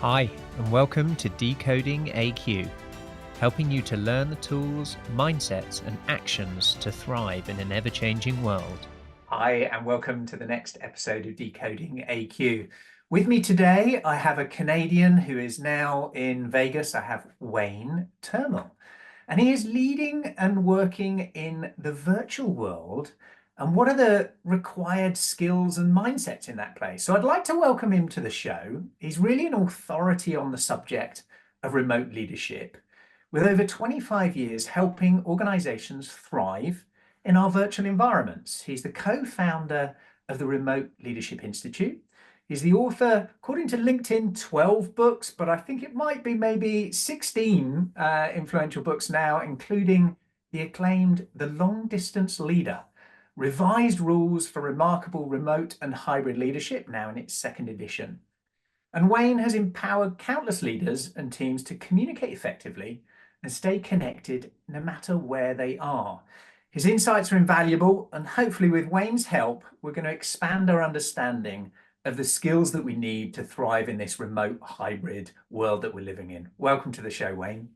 Hi, and welcome to Decoding AQ, helping you to learn the tools, mindsets, and actions to thrive in an ever-changing world. Hi, and welcome to the next episode of Decoding AQ. With me today, I have a Canadian who is now in Vegas. I have Wayne Turmel, and he is leading and working in the virtual world. And what are the required skills and mindsets in that place? So I'd like to welcome him to the show. He's really an authority on the subject of remote leadership, with over 25 years helping organizations thrive in our virtual environments. He's the co-founder of the Remote Leadership Institute. He's the author, according to LinkedIn, 12 books, but I think it might be maybe 16 influential books now, including the acclaimed The Long Distance Leader, Revised Rules for Remarkable Remote and Hybrid Leadership, now in its second edition. And Wayne has empowered countless leaders and teams to communicate effectively and stay connected no matter where they are. His insights are invaluable, and hopefully with Wayne's help, we're going to expand our understanding of the skills that we need to thrive in this remote hybrid world that we're living in. Welcome to the show, Wayne.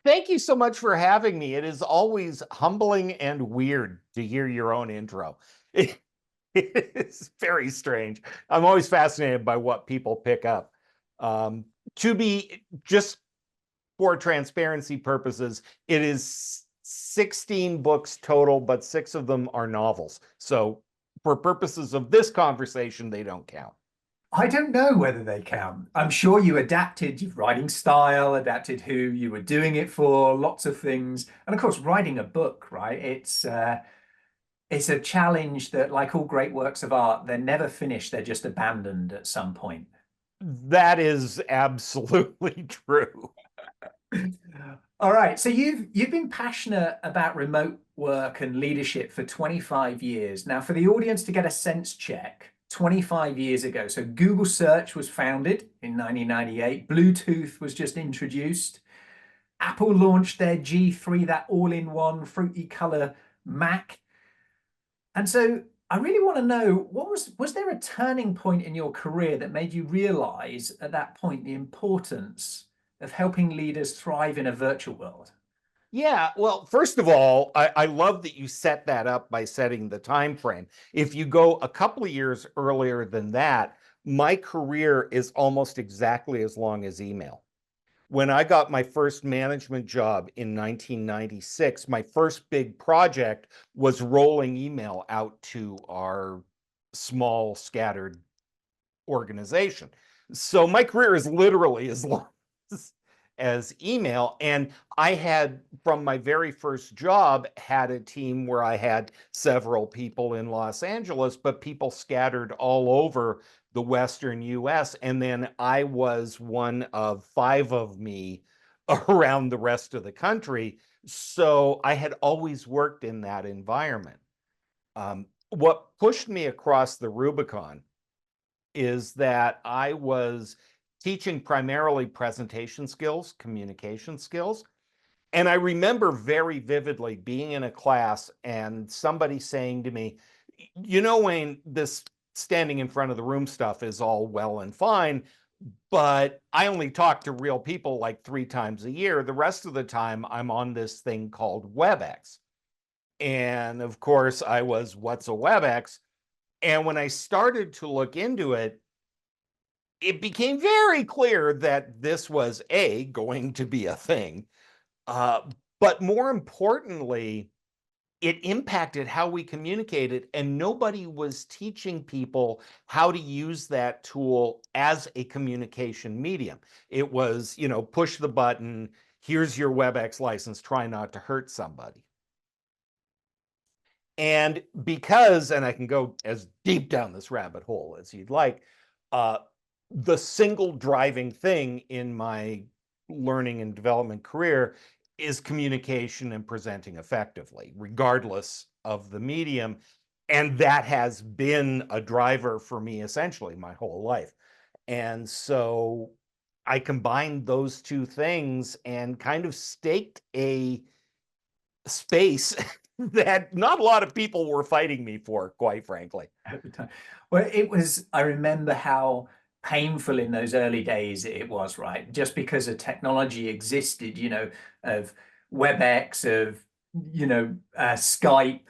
Thank you so much for having me. It is always humbling and weird to hear your own intro. It's very strange. I'm always fascinated by what people pick up. To be just for transparency purposes, it is 16 books total, but 6 of them are novels. So for purposes of this conversation, they don't count. I don't know whether they count. I'm sure you adapted your writing style, adapted who you were doing it for, lots of things. And of course, writing a book, right? It's a challenge that, like all great works of art, they're never finished. They're just abandoned at some point. That is absolutely true. All right. So you've been passionate about remote work and leadership for 25 years. Now, for the audience to get a sense check, 25 years ago. So Google search was founded in 1998. Bluetooth was just introduced. Apple launched their G3, that all-in-one fruity color Mac. And so I really want to know, was there a turning point in your career that made you realize at that point the importance of helping leaders thrive in a virtual world? Yeah, well, first of all, I love that you set that up by setting the time frame. If you go a couple of years earlier than that, my career is almost exactly as long as email. When I got my first management job in 1996, my first big project was rolling email out to our small scattered organization. So my career is literally as long as email. And I had, from my very first job, had a team where I had several people in Los Angeles, but people scattered all over the Western US. And then I was one of 5 of me around the rest of the country. So I had always worked in that environment. What pushed me across the Rubicon is that I was teaching primarily presentation skills, communication skills. And I remember very vividly being in a class and somebody saying to me, Wayne, this standing in front of the room stuff is all well and fine, but I only talk to real people like 3 times a year. The rest of the time, I'm on this thing called WebEx. And of course, I was, what's a WebEx? And when I started to look into it, it became very clear that this was going to be a thing, but more importantly, it impacted how we communicated, and nobody was teaching people how to use that tool as a communication medium. It was, push the button, here's your WebEx license, try not to hurt somebody. And and I can go as deep down this rabbit hole as you'd like, the single driving thing in my learning and development career is communication and presenting effectively, regardless of the medium. And that has been a driver for me essentially my whole life. And so I combined those 2 things and kind of staked a space that not a lot of people were fighting me for, quite frankly. At the time. Well, I remember how painful in those early days it was, right? Just because a technology existed, of WebEx, of, Skype.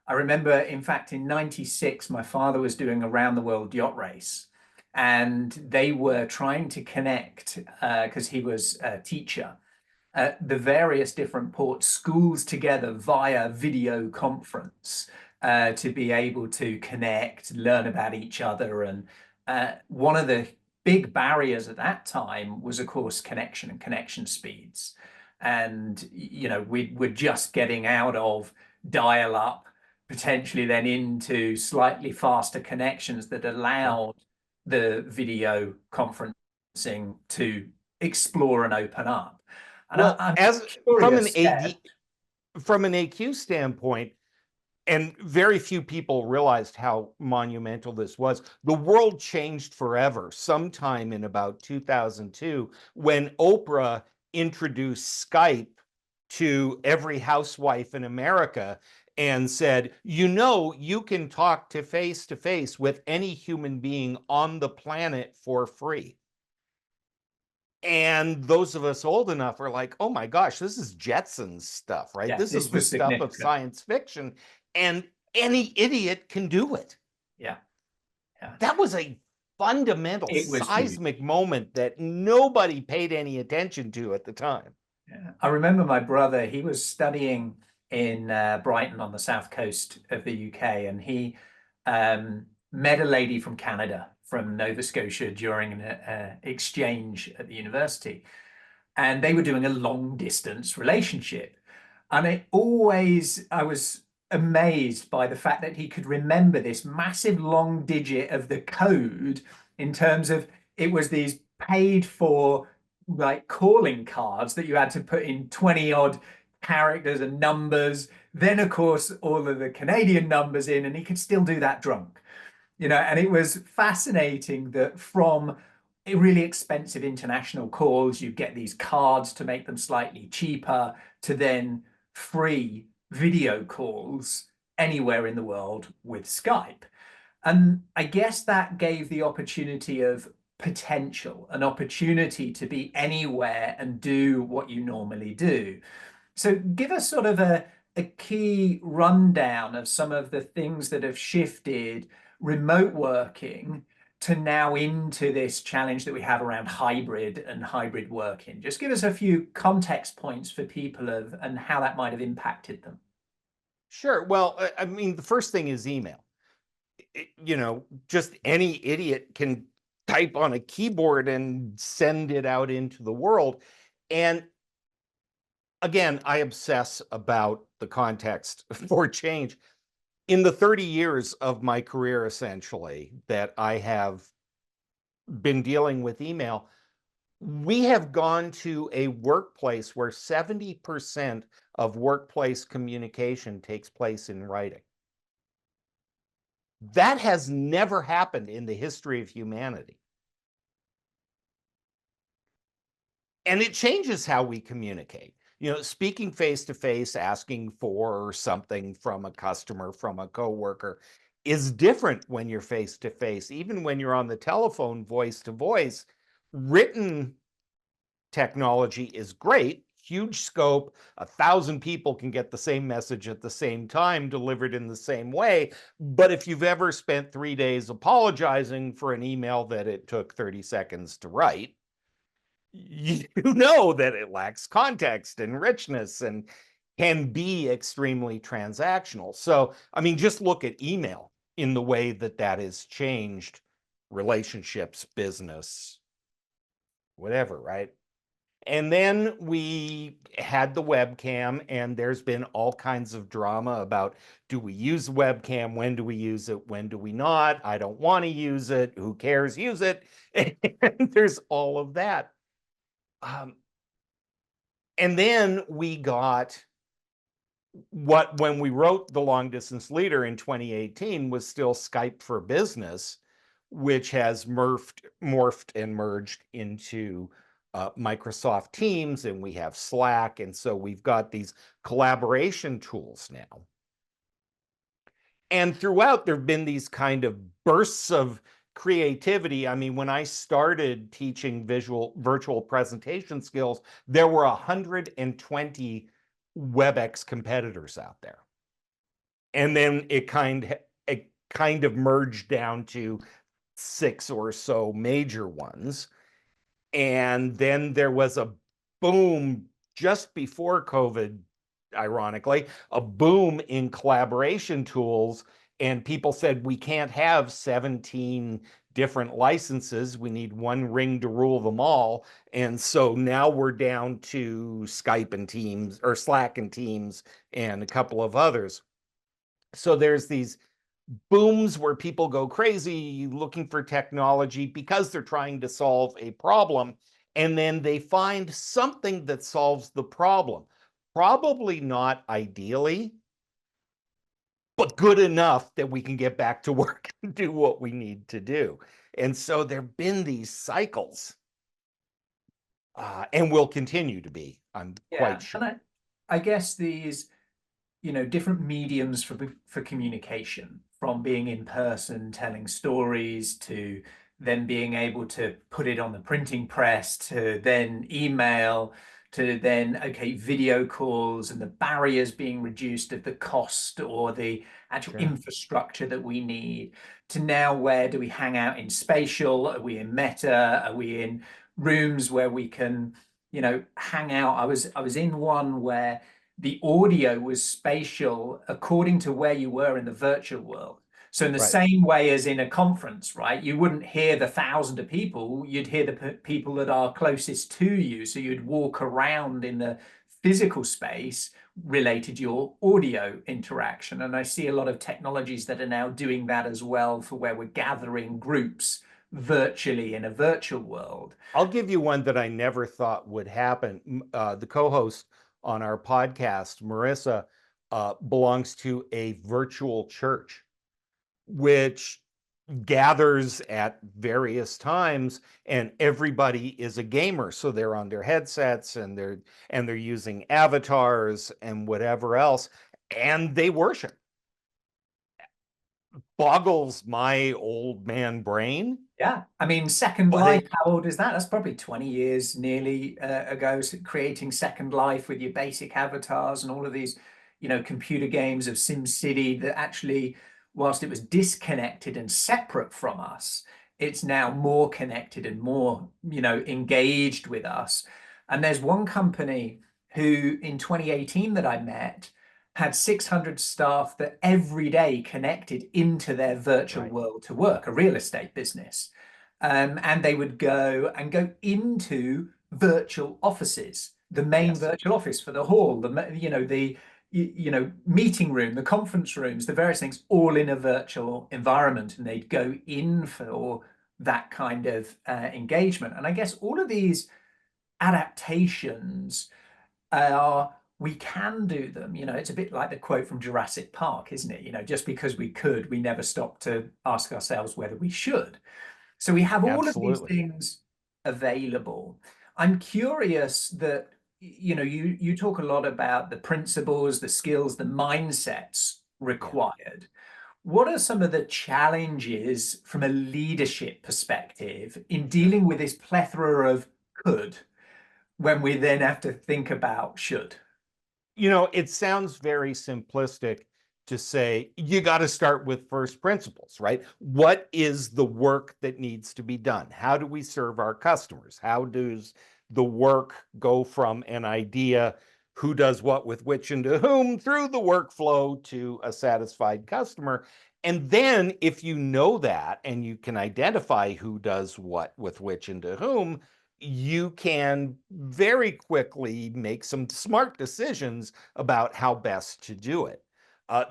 I remember, in fact, in 96, my father was doing a round the world yacht race, and they were trying to connect, because he was a teacher, the various different port schools together via video conference, to be able to connect, learn about each other. And one of the big barriers at that time was, of course, connection and connection speeds. And, we're just getting out of dial up, potentially then into slightly faster connections that allowed the video conferencing to explore and open up. And Well, I'm as curious, from an AQ standpoint, and very few people realized how monumental this was. The world changed forever sometime in about 2002 when Oprah introduced Skype to every housewife in America and said, you can talk to face with any human being on the planet for free. And those of us old enough are like, oh my gosh, this is Jetsons stuff, right? yeah, This this is the was stuff of significant. science fiction, and any idiot can do it. Yeah, yeah. That was a fundamental It was huge. seismic moment that nobody paid any attention to at the time. Yeah. I remember my brother, he was studying in Brighton on the south coast of the UK, and he met a lady from Canada, from Nova Scotia, during an exchange at the university. And they were doing a long distance relationship. And I was amazed by the fact that he could remember this massive long digit of the code, in terms of, it was these paid for, like, calling cards that you had to put in 20 odd characters and numbers. Then, of course, all of the Canadian numbers in, and he could still do that drunk. And it was fascinating that from really expensive international calls, you get these cards to make them slightly cheaper, to then free video calls anywhere in the world with Skype. And I guess that gave the opportunity of potential, an opportunity to be anywhere and do what you normally do. So give us sort of a key rundown of some of the things that have shifted remote working to now into this challenge that we have around hybrid and hybrid working. Just give us a few context points for people and how that might have impacted them. Sure. Well, I mean, the first thing is email. Just any idiot can type on a keyboard and send it out into the world. And again, I obsess about the context for change. In the 30 years of my career, essentially, that I have been dealing with email, we have gone to a workplace where 70% of workplace communication takes place in writing. That has never happened in the history of humanity. And it changes how we communicate. Speaking face to face, asking for something from a customer, from a coworker, is different when you're face to face. Even when you're on the telephone, voice to voice, written technology is great, huge scope. 1,000 people can get the same message at the same time, delivered in the same way. But if you've ever spent 3 days apologizing for an email that it took 30 seconds to write, you know that it lacks context and richness and can be extremely transactional. So, I mean, just look at email in the way that has changed relationships, business, whatever, right? And then we had the webcam, and there's been all kinds of drama about, do we use webcam? When do we use it? When do we not? I don't want to use it. Who cares? Use it. And there's all of that. And then we got when we wrote The Long Distance Leader in 2018 was still Skype for Business, which has morphed and merged into Microsoft Teams, and we have Slack. And so we've got these collaboration tools now. And throughout, there have been these kind of bursts of creativity. I mean, when I started teaching virtual presentation skills, there were 120 WebEx competitors out there. And then it kind of merged down to 6 or so major ones. And then there was a boom just before COVID, ironically, a boom in collaboration tools. And people said, we can't have 17 different licenses. We need one ring to rule them all. And so now we're down to Skype and Teams, or Slack and Teams, and a couple of others. So there's these booms where people go crazy looking for technology because they're trying to solve a problem, and then they find something that solves the problem. Probably not ideally, but good enough that we can get back to work and do what we need to do. And so there've been these cycles, and will continue to be, I'm quite sure. And I guess these, different mediums for communication, from being in person, telling stories, to then being able to put it on the printing press, to then email, to then, okay, video calls, and the barriers being reduced of the cost or the actual infrastructure that we need, to now where do we hang out in spatial? Are we in meta? Are we in rooms where we can, hang out? I was in one where the audio was spatial according to where you were in the virtual world. So in the same way as in a conference, right? You wouldn't hear the thousands of people, you'd hear the people that are closest to you. So you'd walk around in the physical space related to your audio interaction. And I see a lot of technologies that are now doing that as well, for where we're gathering groups virtually in a virtual world. I'll give you one that I never thought would happen. The co-host on our podcast, Marissa, belongs to a virtual church, which gathers at various times, and everybody is a gamer. So they're on their headsets, and they're using avatars and whatever else, and they worship. Boggles my old man brain. Yeah, I mean, Second Life, how old is that? That's probably 20 years nearly ago, creating Second Life with your basic avatars and all of these, computer games of SimCity that actually, whilst it was disconnected and separate from us, it's now more connected and more, engaged with us. And there's one company who in 2018 that I met had 600 staff that every day connected into their virtual world to work, a real estate business. And they would go into virtual offices, the main virtual office for the hall, the meeting room, the conference rooms, the various things, all in a virtual environment. And they'd go in for that kind of engagement. And I guess all of these adaptations we can do them. It's a bit like the quote from Jurassic Park, isn't it? Just because we could, we never stopped to ask ourselves whether we should. So we have all of these things available. I'm curious that, you talk a lot about the principles, the skills, the mindsets required. What are some of the challenges from a leadership perspective in dealing with this plethora of could, when we then have to think about should? It sounds very simplistic to say you got to start with first principles, right? What is the work that needs to be done? How do we serve our customers? How does the work go from an idea, who does what with which and to whom, through the workflow to a satisfied customer? And then if you know that and you can identify who does what with which and to whom, you can very quickly make some smart decisions about how best to do it.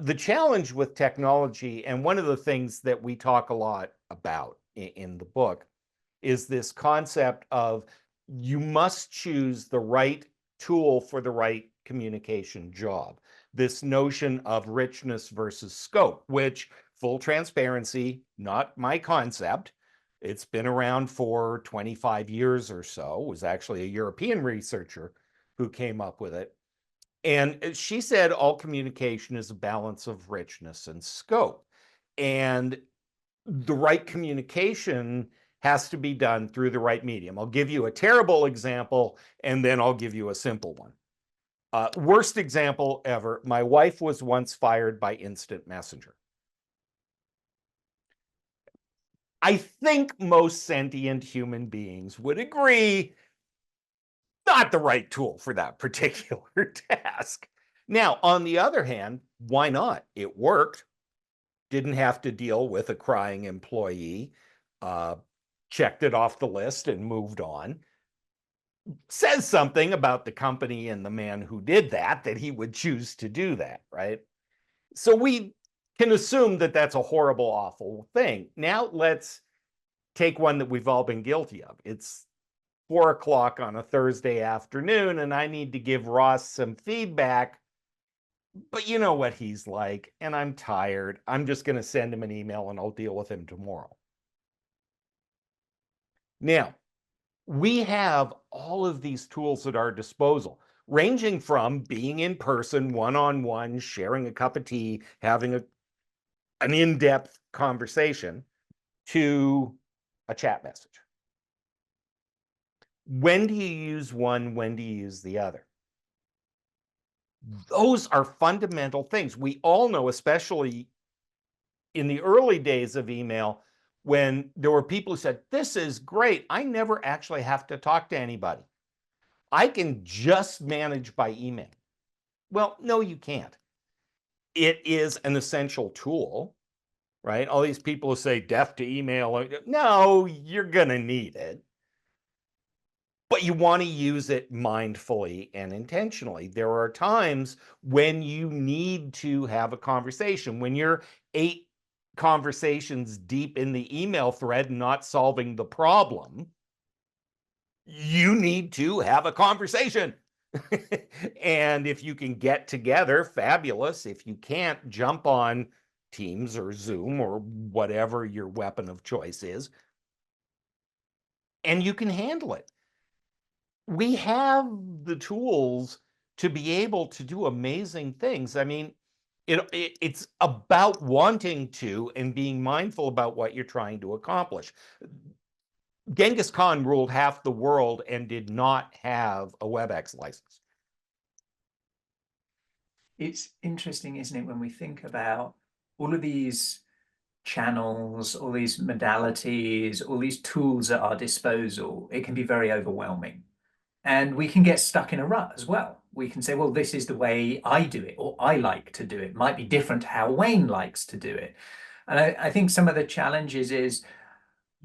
The challenge with technology, and one of the things that we talk a lot about in the book, is this concept of you must choose the right tool for the right communication job. This notion of richness versus scope, which, full transparency, not my concept. It's been around for 25 years or so. It was actually a European researcher who came up with it. And she said all communication is a balance of richness and scope. And the right communication has to be done through the right medium. I'll give you a terrible example, and then I'll give you a simple one. Worst example ever, my wife was once fired by instant messenger. I think most sentient human beings would agree, not the right tool for that particular task. Now, on the other hand, why not? It worked. Didn't have to deal with a crying employee. Checked it off the list and moved on. Says something about the company and the man who did that he would choose to do that, right? So we can assume that that's a horrible, awful thing. Now let's take one that we've all been guilty of. It's 4 o'clock on a Thursday afternoon, and I need to give Ross some feedback, but you know what he's like, and I'm tired. I'm just going to send him an email and I'll deal with him tomorrow. Now, we have all of these tools at our disposal, ranging from being in person, one-on-one, sharing a cup of tea, having an in-depth conversation, to a chat message. When do you use one? When do you use the other? Those are fundamental things. We all know, especially in the early days of email, when there were people who said, this is great, I never actually have to talk to anybody. I can just manage by email. Well, no, you can't. It is an essential tool, right? All these people who say death to email, no, you're going to need it. But you want to use it mindfully and intentionally. There are times when you need to have a conversation, when you're 8 conversations deep in the email thread, not solving the problem, you need to have a conversation. And if you can get together, fabulous. If you can't, jump on Teams or Zoom or whatever your weapon of choice is, and you can handle it. We have the tools to be able to do amazing things. I mean, it's about wanting to and being mindful about what you're trying to accomplish. Genghis Khan ruled half the world and did not have a WebEx license. It's interesting, isn't it, when we think about all of these channels, all these modalities, all these tools at our disposal, it can be very overwhelming. And we can get stuck in a rut as well. We can say, well, this is the way I do it, or I like to do it. It might be different to how Wayne likes to do it. And I think some of the challenges is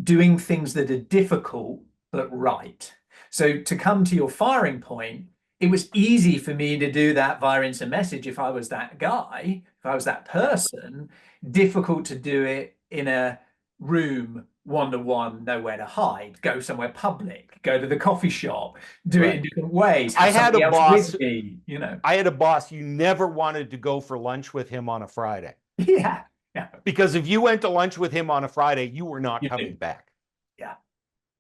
doing things that are difficult, but right. So to come to your firing point, it was easy for me to do that via instant message if I was that guy, if I was that person. Difficult to do it in a room, one-to-one, nowhere to hide, go somewhere public, go to the coffee shop, do it in different ways. I had a boss with me, you know. I had a boss, you never wanted to go for lunch with him on a Friday. Yeah. Yeah. Because if you went to lunch with him on a Friday, you were not coming back. Yeah.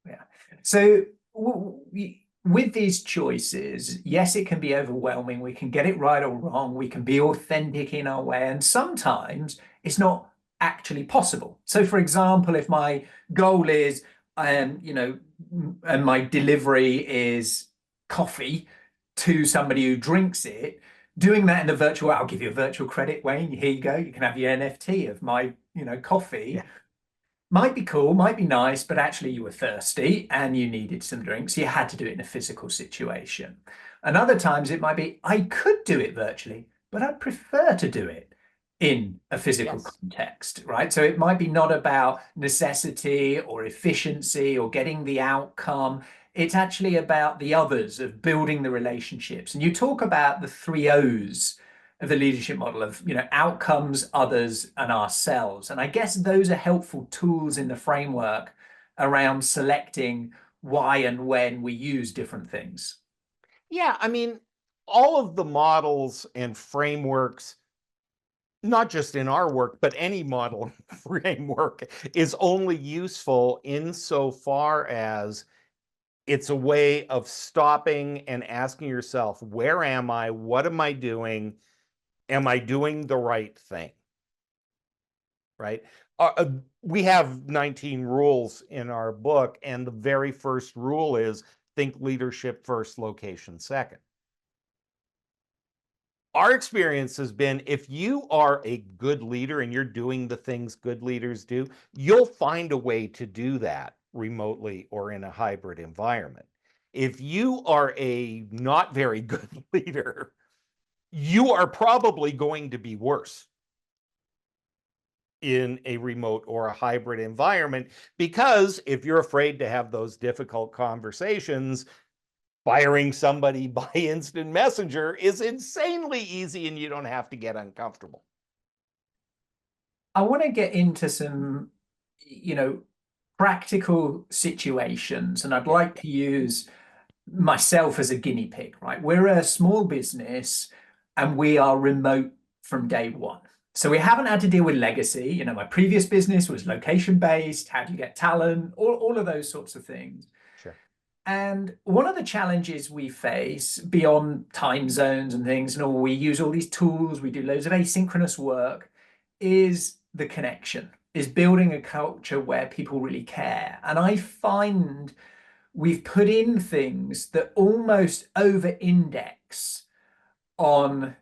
Yeah. So with these choices, yes, it can be overwhelming. We can get it right or wrong. We can be authentic in our way. And sometimes it's not actually possible. So for example, if my goal is, you know, and my delivery is coffee to somebody who drinks it, doing that in a virtual, I'll give you a virtual credit, Wayne, here you go. You can have your NFT of my, you know, coffee. Yeah. Might be cool, might be nice, but actually you were thirsty and you needed some drinks. You had to do it in a physical situation. And other times it might be, I could do it virtually, but I'd prefer to do it in a physical context, right? So it might be not about necessity or efficiency or getting the outcome. It's actually about the others, of building the relationships. And you talk about the 3 O's of the leadership model of, you know, outcomes, others, and ourselves. And I guess those are helpful tools in the framework around selecting why and when we use different things. Yeah, I mean, all of the models and frameworks, not just in our work, but any model framework, is only useful insofar as it's a way of stopping and asking yourself, where am I? What am I doing? Am I doing the right thing? Right? We have 19 rules in our book, and the very first rule is think leadership first, location second. Our experience has been if you are a good leader and you're doing the things good leaders do, you'll find a way to do that remotely or in a hybrid environment. If you are a not very good leader, you are probably going to be worse in a remote or a hybrid environment, because if you're afraid to have those difficult conversations, firing somebody by instant messenger is insanely easy and you don't have to get uncomfortable. I want to get into some, practical situations, and I'd like to use myself as a guinea pig, right? We're a small business and we are remote from day one. So we haven't had to deal with legacy. My previous business was location based. How do you get talent? All of those sorts of things. Sure. And one of the challenges we face beyond time zones and things, and all, we use all these tools, we do loads of asynchronous work, is the connection, is building a culture where people really care. And I find we've put in things that almost over-index on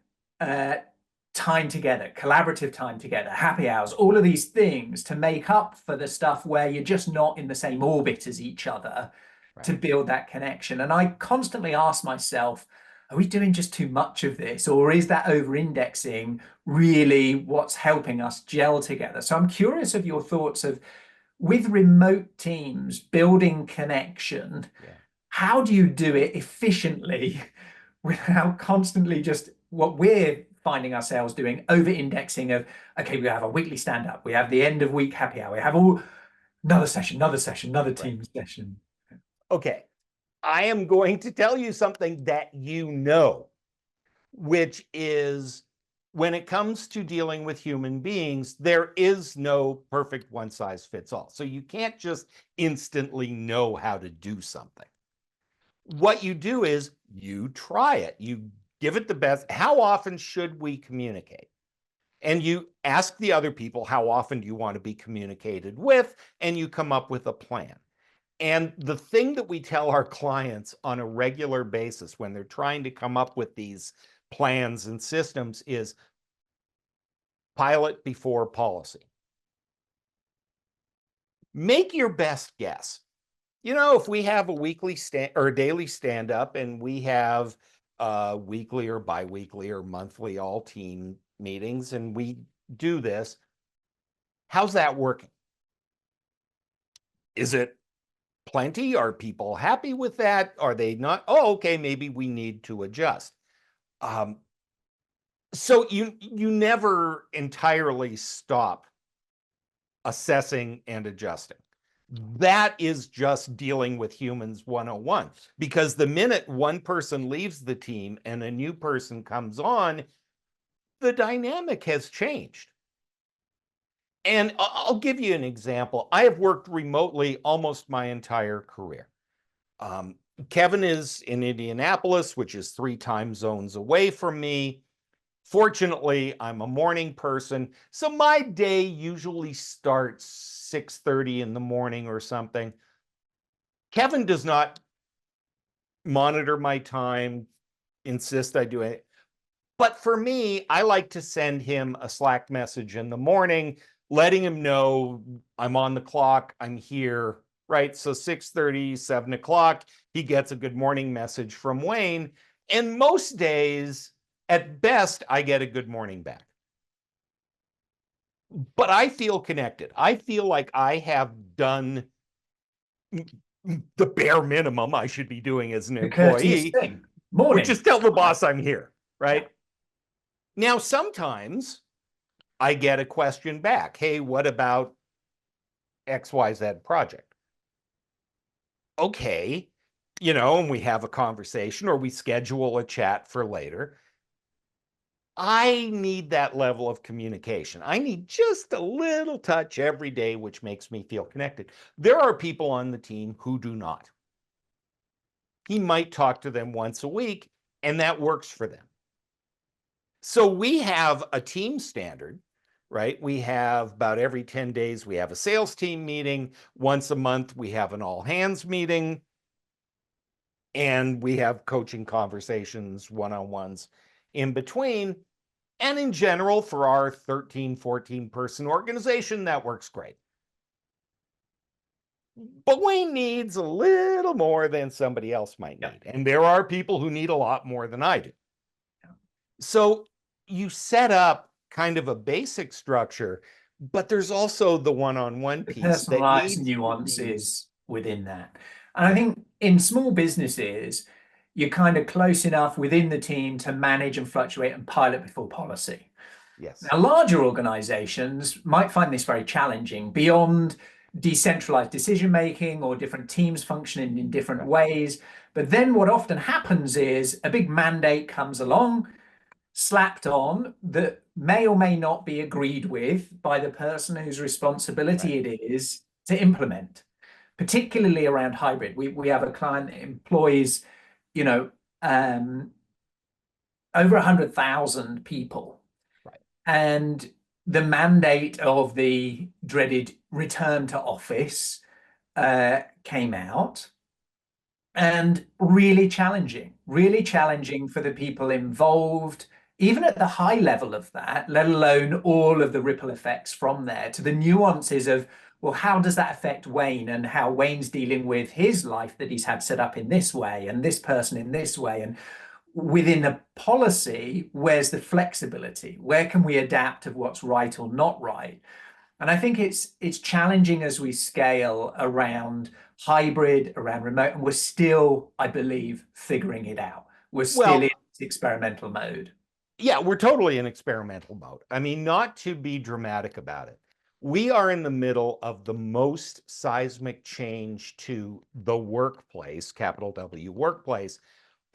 time together, collaborative time together, happy hours, all of these things to make up for the stuff where you're just not in the same orbit as each other, right, to build that connection. And I constantly ask myself, are we doing just too much of this? Or is that over-indexing really what's helping us gel together? So I'm curious of your thoughts of, with remote teams building connection, how do you do it efficiently without constantly just what we're finding ourselves doing, over-indexing of, okay, we have a weekly stand-up, we have the end of week happy hour, we have another session, another team session. Okay, I am going to tell you something that which is, when it comes to dealing with human beings, there is no perfect one size fits all. So you can't just instantly know how to do something. What you do is you try it. You give it the best. How often should we communicate? And you ask the other people, how often do you want to be communicated with? And you come up with a plan. And the thing that we tell our clients on a regular basis when they're trying to come up with these plans and systems is pilot before policy. Make your best guess. If we have a weekly or a daily stand-up and we have weekly or biweekly or monthly all team meetings and we do this, how's that working? Is it plenty? Are people happy with that? Are they not? Oh, okay, maybe we need to adjust. So you never entirely stop assessing and adjusting. That is just dealing with humans 101. Because the minute one person leaves the team and a new person comes on, the dynamic has changed. And I'll give you an example. I have worked remotely almost my entire career. Kevin is in Indianapolis, which is 3 time zones away from me. Fortunately, I'm a morning person, so my day usually starts 6:30 in the morning or something. Kevin does not monitor my time, insist I do it. But for me, I like to send him a Slack message in the morning, letting him know I'm on the clock, I'm here, right? So 6:30, 7 o'clock, he gets a good morning message from Wayne. And most days, at best, I get a good morning back. But I feel connected. I feel like I have done the bare minimum I should be doing as an employee, which is tell the boss I'm here, right? Yeah. Now, sometimes I get a question back. Hey, what about XYZ project? Okay, and we have a conversation or we schedule a chat for later. I need that level of communication. I need just a little touch every day, which makes me feel connected. There are people on the team who do not. He might talk to them once a week, and that works for them. So we have a team standard right? We have about every 10 days, we have a sales team meeting. Once a month, we have an all hands meeting. And we have coaching conversations, one-on-ones in between. And in general, for our 13, 14 person organization, that works great. But Wayne needs a little more than somebody else might need. And there are people who need a lot more than I do. So you set up kind of a basic structure, but there's also the one-on-one The piece that personalized needs nuances within that. And I think in small businesses, you're kind of close enough within the team to manage and fluctuate and pilot before policy. Yes. Now, larger organizations might find this very challenging beyond decentralized decision making or different teams functioning in different ways. But then what often happens is a big mandate comes along, slapped on, that may or may not be agreed with by the person whose responsibility it is to implement, particularly around hybrid. We have a client that employs, you know, over 100,000 people. And the mandate of the dreaded return to office came out, and really challenging for the people involved, even at the high level of that, let alone all of the ripple effects from there to the nuances of, well, how does that affect Wayne and how Wayne's dealing with his life that he's had set up in this way and this person in this way. And within the policy, where's the flexibility? Where can we adapt of what's right or not right? And I think it's challenging as we scale around hybrid, around remote, and we're still, I believe, figuring it out. We're still in experimental mode. Yeah, we're totally in experimental mode. I mean, not to be dramatic about it. We are in the middle of the most seismic change to the workplace, capital W workplace,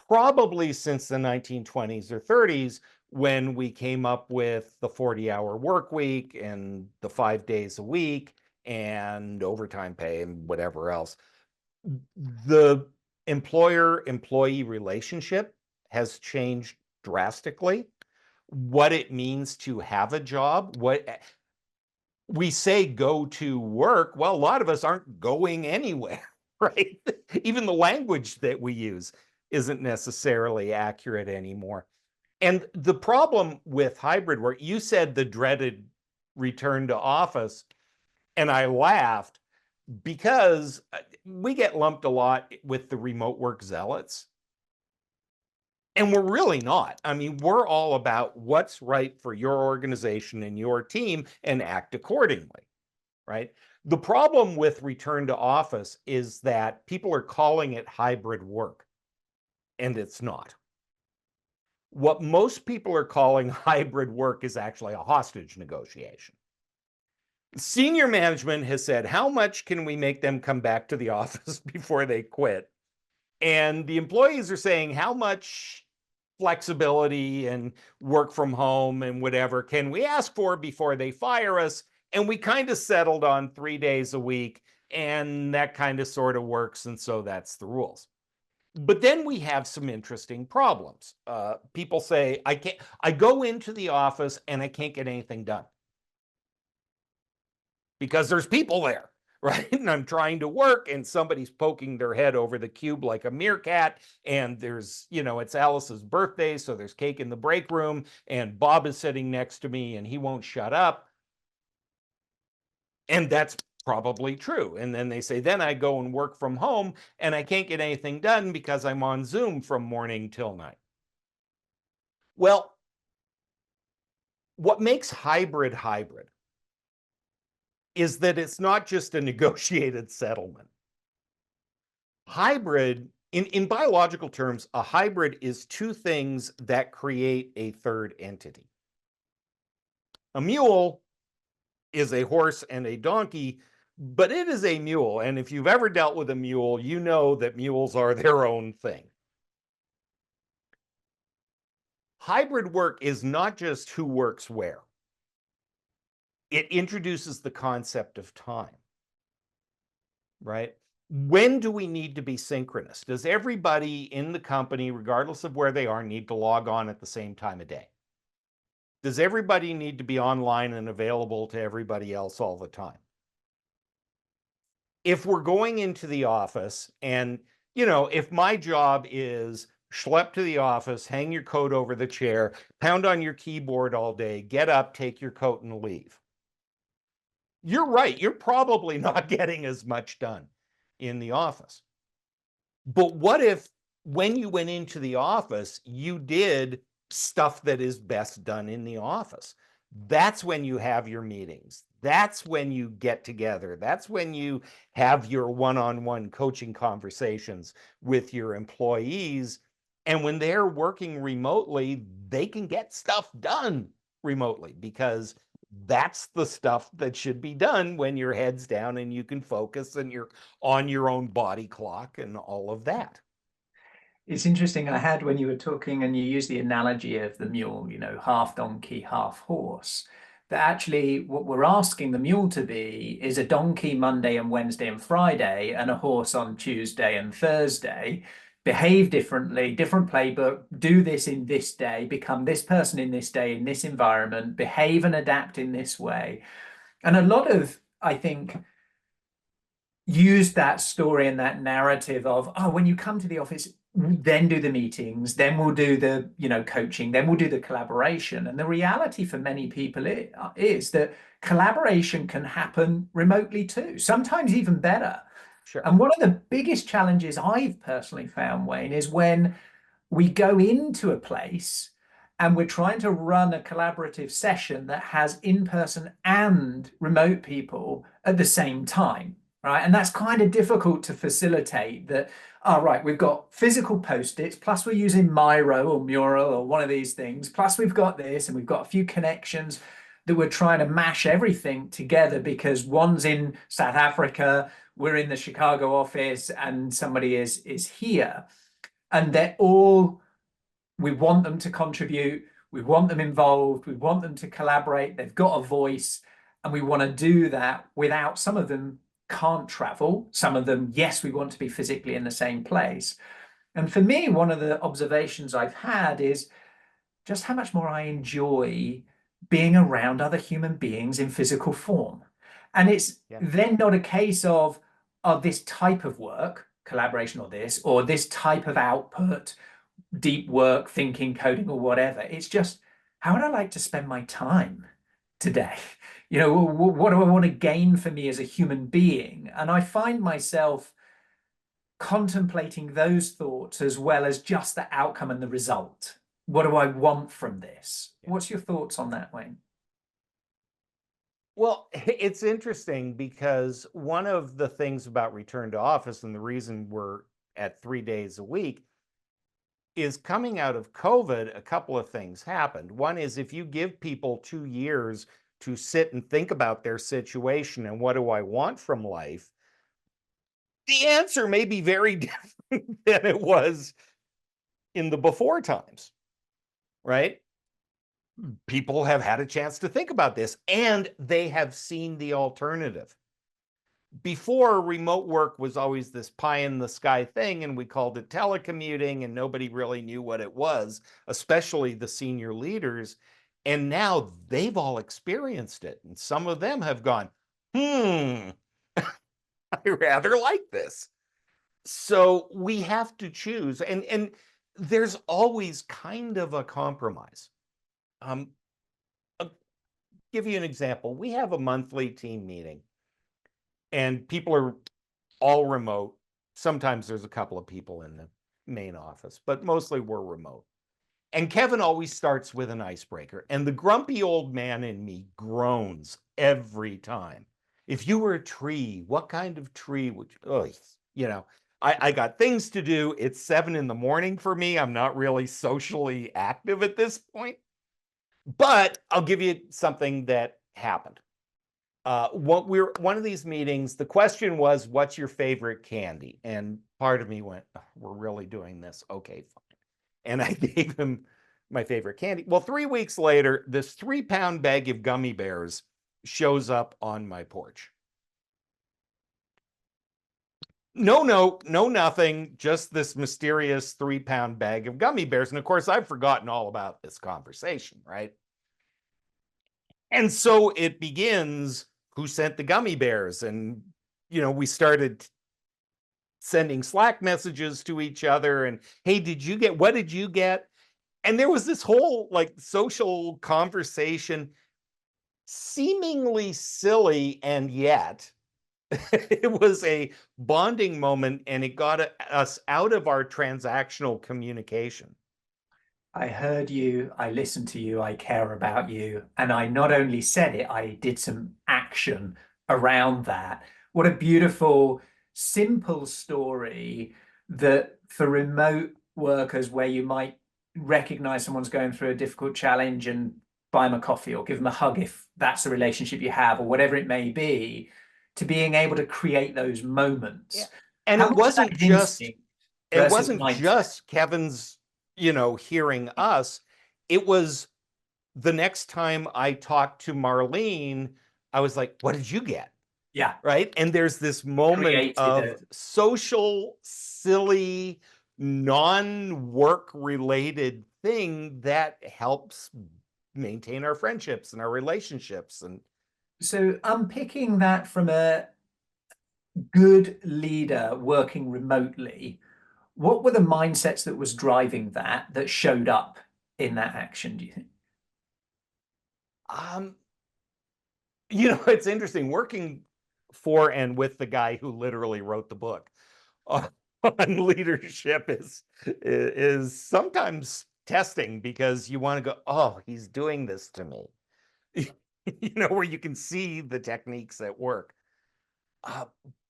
probably since the 1920s or 30s, when we came up with the 40-hour work week and the 5 days a week and overtime pay and whatever else. The employer-employee relationship has changed drastically. What it means to have a job, what we say go to work, well, a lot of us aren't going anywhere, right? Even the language that we use isn't necessarily accurate anymore. And the problem with hybrid work, you said the dreaded return to office, and I laughed because we get lumped a lot with the remote work zealots. And we're really not. I mean, we're all about what's right for your organization and your team and act accordingly, right? The problem with return to office is that people are calling it hybrid work, and it's not. What most people are calling hybrid work is actually a hostage negotiation. Senior management has said, how much can we make them come back to the office before they quit? And the employees are saying, how much flexibility and work from home and whatever can we ask for before they fire us? And we kind of settled on 3 days a week, and that kind of sort of works. And so that's the rules. But then we have some interesting problems. People say, I go into the office and I can't get anything done because there's people there, right? And I'm trying to work and somebody's poking their head over the cube like a meerkat. And there's, it's Alice's birthday, so there's cake in the break room. And Bob is sitting next to me and he won't shut up. And that's probably true. And then they say, then I go and work from home and I can't get anything done because I'm on Zoom from morning till night. Well, what makes hybrid is that it's not just a negotiated settlement. Hybrid, in biological terms, a hybrid is two things that create a third entity. A mule is a horse and a donkey, but it is a mule. And if you've ever dealt with a mule, you know that mules are their own thing. Hybrid work is not just who works where. It introduces the concept of time, right? When do we need to be synchronous? Does everybody in the company, regardless of where they are, need to log on at the same time of day? Does everybody need to be online and available to everybody else all the time? If we're going into the office and, if my job is schlep to the office, hang your coat over the chair, pound on your keyboard all day, get up, take your coat and leave. You're right. You're probably not getting as much done in the office. But what if when you went into the office, you did stuff that is best done in the office? That's when you have your meetings. That's when you get together. That's when you have your one-on-one coaching conversations with your employees. And when they're working remotely, they can get stuff done remotely because that's the stuff that should be done when your head's down and you can focus and you're on your own body clock and all of that. It's interesting. I had, when you were talking and you used the analogy of the mule, half donkey, half horse, that actually what we're asking the mule to be is a donkey Monday and Wednesday and Friday and a horse on Tuesday and Thursday. Behave differently, different playbook, do this in this day, become this person in this day, in this environment, behave and adapt in this way. And a lot of, I think, use that story and that narrative of, oh, when you come to the office, then do the meetings, then we'll do the coaching, then we'll do the collaboration. And the reality for many people is that collaboration can happen remotely too, sometimes even better. Sure. And one of the biggest challenges I've personally found, Wayne, is when we go into a place and we're trying to run a collaborative session that has in-person and remote people at the same time. Right. And that's kind of difficult to facilitate that. All right, we've got physical post-its, plus we're using Miro or Mural or one of these things, plus we've got this, and we've got a few connections that we're trying to mash everything together because one's in South Africa, we're in the Chicago office, and somebody is here. And we want them to contribute, we want them involved, we want them to collaborate, they've got a voice, and we want to do that without, some of them can't travel. Some of them, yes, we want to be physically in the same place. And for me, one of the observations I've had is just how much more I enjoy being around other human beings in physical form. And it's then not a case of this type of work, collaboration or this type of output, deep work, thinking, coding, or whatever. It's just, how would I like to spend my time today? What do I want to gain for me as a human being? And I find myself contemplating those thoughts as well as just the outcome and the result. What do I want from this? What's your thoughts on that, Wayne? Well, it's interesting because one of the things about return to office and the reason we're at 3 days a week is coming out of COVID, a couple of things happened. One is if you give people 2 years to sit and think about their situation and what do I want from life, the answer may be very different than it was in the before times, right? People have had a chance to think about this and they have seen the alternative. Before, remote work was always this pie in the sky thing, and we called it telecommuting, and nobody really knew what it was, especially the senior leaders. And now they've all experienced it. And some of them have gone, I rather like this. So we have to choose. And there's always kind of a compromise. I'll give you an example. We have a monthly team meeting. And people are all remote. Sometimes there's a couple of people in the main office, but mostly we're remote. And Kevin always starts with an icebreaker. And the grumpy old man in me groans every time. If you were a tree, what kind of tree would you, I got things to do. It's 7 a.m. for me. I'm not really socially active at this point. But I'll give you something that happened. One of these meetings, the question was, what's your favorite candy? And part of me went, oh, we're really doing this. Okay, fine. And I gave him my favorite candy. Well, 3 weeks later, this 3-pound bag of gummy bears shows up on my porch. No, nothing. Just this mysterious 3-pound bag of gummy bears. And of course, I've forgotten all about this conversation, right? And so it begins, who sent the gummy bears? And, we started sending Slack messages to each other and, hey, what did you get? And there was this whole like social conversation, seemingly silly, and yet it was a bonding moment, and it got us out of our transactional communication. I heard you, I listened to you, I care about you. And I not only said it, I did some action around that. What a beautiful, simple story that for remote workers where you might recognize someone's going through a difficult challenge and buy them a coffee or give them a hug if that's a relationship you have or whatever it may be, to being able to create those moments. Yeah. And How it much of that wasn't is just instinct it versus wasn't mindset? just Kevin's, hearing us. It was the next time I talked to Marlene, I was like, what did you get? Yeah, Right. And there's this moment created of social, silly, non-work related thing that helps maintain our friendships and our relationships. And So unpicking that from a good leader working remotely, what were the mindsets that was driving that showed up in that action, do you think? um, it's interesting working for and with the guy who literally wrote the book on leadership is sometimes testing, because you want to go, oh, he's doing this to me. Where you can see the techniques at work.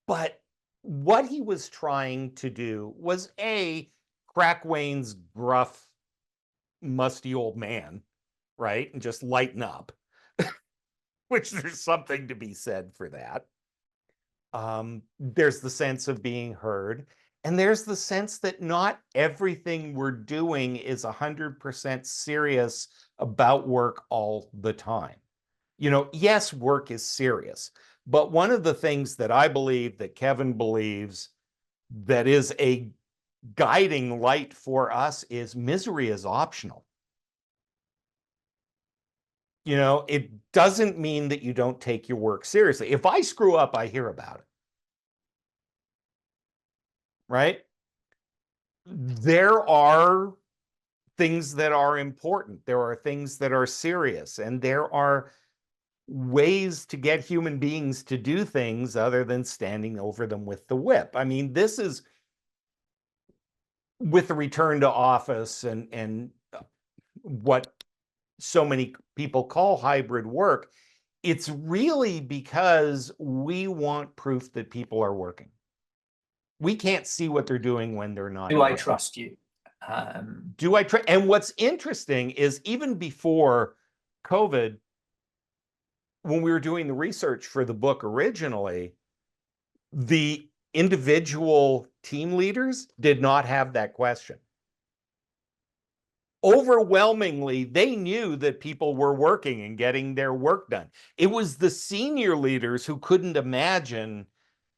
But what he was trying to do was crack Wayne's gruff, musty old man, right? And just lighten up, which there's something to be said for that. There's the sense of being heard. And there's the sense that not everything we're doing is 100% serious about work all the time. Yes, work is serious, but one of the things that I believe, that Kevin believes, that is a guiding light for us is misery is optional. It doesn't mean that you don't take your work seriously. If I screw up, I hear about it. Right? There are things that are important. There are things that are serious, and there are ways to get human beings to do things other than standing over them with the whip. I mean, this is with the return to office and what so many people call hybrid work. It's really because we want proof that people are working. We can't see what they're doing when they're not. Do I trust you? Do I trust? And what's interesting is even before COVID, when we were doing the research for the book originally, the individual team leaders did not have that question. Overwhelmingly, they knew that people were working and getting their work done. It was the senior leaders who couldn't imagine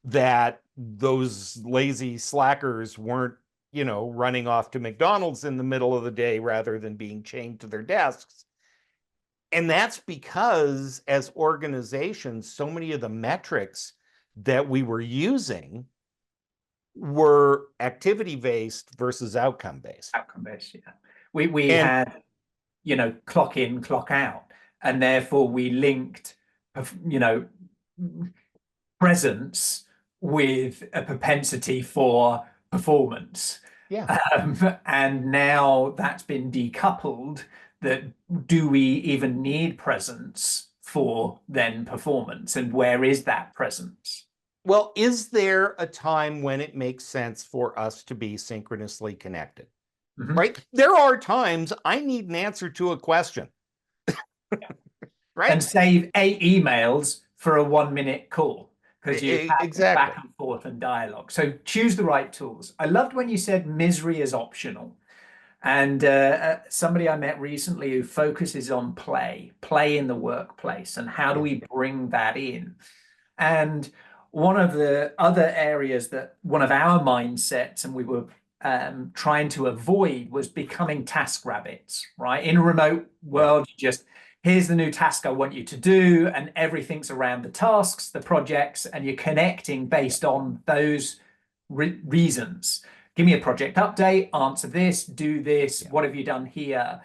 that those lazy slackers weren't, running off to McDonald's in the middle of the day rather than being chained to their desks. And that's because, as organizations, so many of the metrics that we were using were activity-based versus outcome-based. Outcome-based, yeah. We had, clock in, clock out, and therefore we linked, presence with a propensity for performance. Yeah. And now that's been decoupled, that do we even need presence for then performance? And where is that presence? Well, is there a time when it makes sense for us to be synchronously connected? Mm-hmm. Right? There are times I need an answer to a question. Right? And save 8 emails for a 1-minute call, because you have exactly. back and forth and dialogue. So choose the right tools. I loved when you said misery is optional. And somebody I met recently who focuses on play in the workplace, and how do we bring that in? And one of the other areas that one of our mindsets, and we were trying to avoid, was becoming task rabbits, right? In a remote world, you just here's the new task I want you to do, and everything's around the tasks, the projects, and you're connecting based on those reasons. Give me a project update, answer this, do this, what have you done here?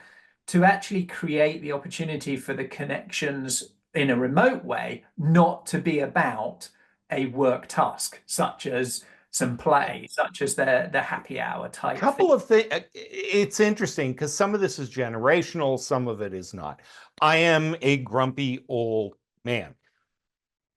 To actually create the opportunity for the connections in a remote way, not to be about a work task, such as some play, such as the happy hour type Couple thing. of things. It's interesting because some of this is generational, some of it is not. I am a grumpy old man.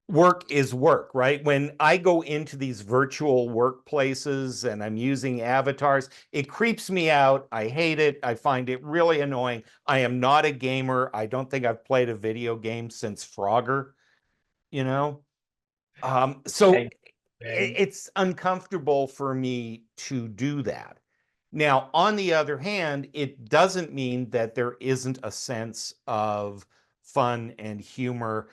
Work is work, right? When I go into these virtual workplaces and I'm using avatars, it creeps me out. I hate it. I find it really annoying. I am not a gamer. I don't think I've played a video game since Frogger, you know? So Okay. it's uncomfortable for me to do that. Now, on the other hand, it doesn't mean that there isn't a sense of fun and humor.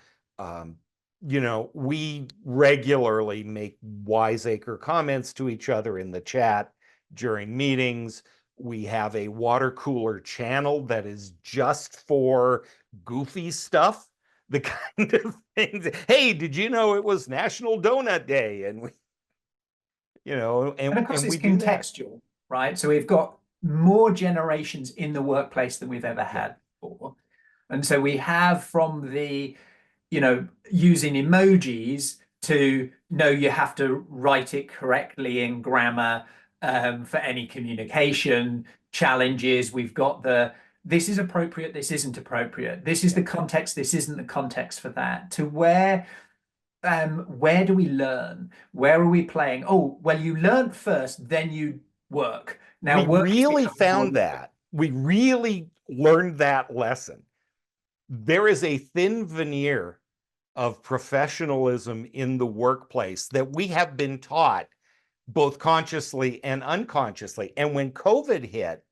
We regularly make wiseacre comments to each other in the chat during meetings. We have a water cooler channel that is just for goofy stuff, the kind of things. Hey, did you know it was National Donut Day? And And of course, and it's we do that. contextual, right? So we've got more generations in the workplace than we've ever Yeah. had before. And so we have from the, using emojis to know you have to write it correctly in grammar for any communication challenges. We've got this is appropriate, this isn't appropriate. This is the context, this isn't the context for that. To where do we learn? Where are we playing? Oh, well, you learn first, then you work. Now, We work really found that. We really learned that lesson. There is a thin veneer of professionalism in the workplace that we have been taught both consciously and unconsciously. And when COVID hit,